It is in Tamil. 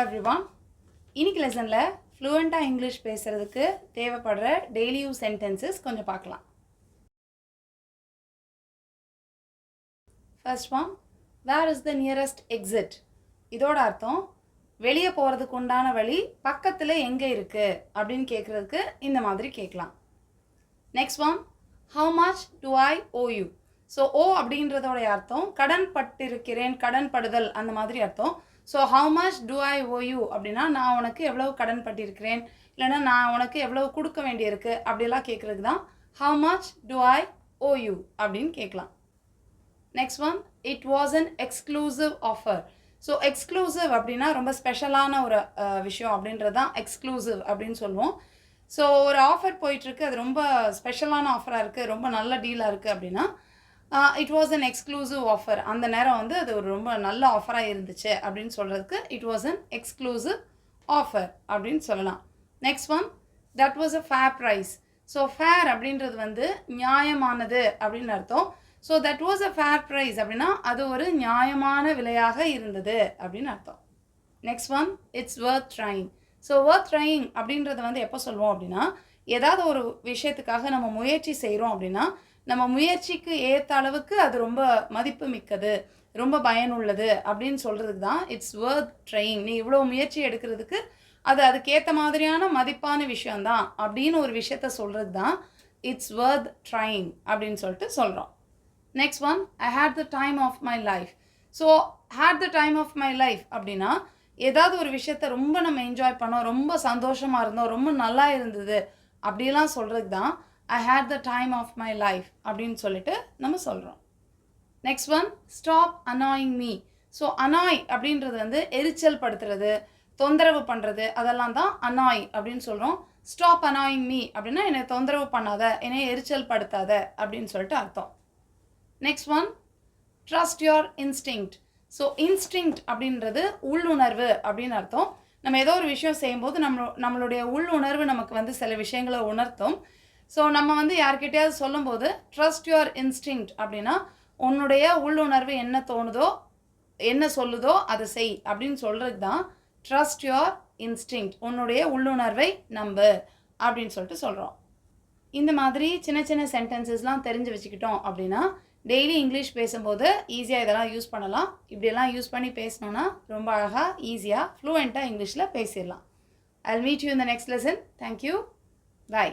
everyone. இன்னைக்கு லெசன்ல fluent English பேசுறதுக்கு தேவைப்படுற daily use sentences கொஞ்சம் பார்க்கலாம். First one, where is the nearest exit? இதோட அர்த்தம் வெளியே போறதுக்கு உண்டான வழி பக்கத்துல எங்க இருக்கு அப்படினு கேக்குறதுக்கு இந்த மாதிரி கேட்கலாம். Next one, how much do I owe you? So owe அப்படின்றதோட அர்த்தம் கடன் பட்டிருக்கிறேன், கடன் படுதல் அந்த மாதிரி அர்த்தம். So how much do I owe you அப்படினா நான் உனக்கு எவ்வளவு கடன் பட்டிருக்கிறேன் இல்லனா நான் உனக்கு எவ்வளவு கொடுக்க வேண்டியிருக்கு அப்படிலாம் கேக்குறதுக்கு தான் how much do I owe you அப்படினு கேட்கலாம். Next one, it was an exclusive offer. So exclusive அப்படினா ரொம்ப ஸ்பெஷலான ஒரு விஷயம் அப்படின்றது தான் exclusive அப்படினு சொல்லுவோம். ஸோ ஒரு ஆஃபர் போயிட்டுருக்கு, அது ரொம்ப ஸ்பெஷலான ஆஃபராக இருக்குது, ரொம்ப நல்ல டீலாக இருக்குது அப்படின்னா it was an exclusive offer. அந்த நேரம் வந்து அது ஒரு ரொம்ப நல்ல ஆஃபராக இருந்துச்சு அப்படின்னு சொல்கிறதுக்கு it was an exclusive offer அப்படின்னு சொல்லலாம். Next one, that was a fair price. So fair அப்படின்றது வந்து நியாயமானது அப்படின்னு அர்த்தம். So that was a fair price அப்படின்னா அது ஒரு நியாயமான விலையாக இருந்தது அப்படின்னு அர்த்தம். Next one, it's worth trying. So worth trying அப்படின்றத வந்து எப்போ சொல்லுவோம் அப்படின்னா ஏதாவது ஒரு விஷயத்துக்காக நம்ம முயற்சி செய்கிறோம் அப்படின்னா நம்ம முயற்சிக்கு ஏற்ற அளவுக்கு அது ரொம்ப மதிப்பு மிக்கது, ரொம்ப பயனுள்ளது அப்படின்னு சொல்கிறதுக்கு தான் இட்ஸ் வர்த் ட்ரையிங். நீ இவ்வளோ முயற்சி எடுக்கிறதுக்கு அது அதுக்கேற்ற மாதிரியான மதிப்பான விஷயந்தான் அப்படின்னு ஒரு விஷயத்த சொல்கிறது தான் இட்ஸ் வர்த் ட்ரையிங் அப்படின்னு சொல்லிட்டு சொல்கிறோம். Next one, I hate the time of my life. So hate the time of my life அப்படின்னா ஏதாவது ஒரு விஷயத்த ரொம்ப நம்ம என்ஜாய் பண்ணோம், ரொம்ப சந்தோஷமாக இருந்தோம், ரொம்ப நல்லா இருந்தது அப்படிலாம் சொல்கிறது தான் I hate the time of my life அப்படின்னு சொல்லிட்டு நம்ம சொல்கிறோம். Next one, stop annoying me. So annoy அப்படின்றது வந்து எரிச்சல் படுத்துறது, தொந்தரவு பண்ணுறது, அதெல்லாம் தான் அனாய் அப்படின்னு சொல்கிறோம். ஸ்டாப் அனாயிங் மீ அப்படின்னா என்னை தொந்தரவு பண்ணாத, என்னை எரிச்சல் படுத்தாத அப்படின்னு சொல்லிட்டு அர்த்தம். Next one, trust your instinct. So instinct அப்படின்றது உள்ளுணர்வு அப்படின்னு அர்த்தம். நம்ம ஏதோ ஒரு விஷயம் செய்யும்போது நம்மளுடைய உள்ளுணர்வு நமக்கு வந்து சில விஷயங்களை உணர்த்தும். ஸோ நம்ம வந்து யார்கிட்டையாவது சொல்லும்போது ட்ரஸ்ட் யுவர் இன்ஸ்டிங்க்ட் அப்படின்னா உன்னுடைய உள்ளுணர்வு என்ன தோணுதோ என்ன சொல்லுதோ அதை செய் அப்படின்னு சொல்கிறது தான் ட்ரஸ்ட் யுவர் இன்ஸ்டிங்க்ட். உன்னுடைய உள்ளுணர்வை நம்பு அப்படின்னு சொல்லிட்டு சொல்கிறோம். இந்த மாதிரி சின்ன சின்ன சென்டென்சஸ்லாம் தெரிஞ்சு வச்சுக்கிட்டோம் அப்படின்னா டெய்லி இங்கிலீஷ் பேசும்போது ஈஸியாக இதெல்லாம் யூஸ் பண்ணலாம். இப்படியெல்லாம் யூஸ் பண்ணி பேசணுன்னா ரொம்ப அழகாக ஈஸியாக ஃப்ளூயண்ட்டாக இங்கிலீஷில் பேசிடலாம். I'll meet you in the next lesson. Thank you. Bye.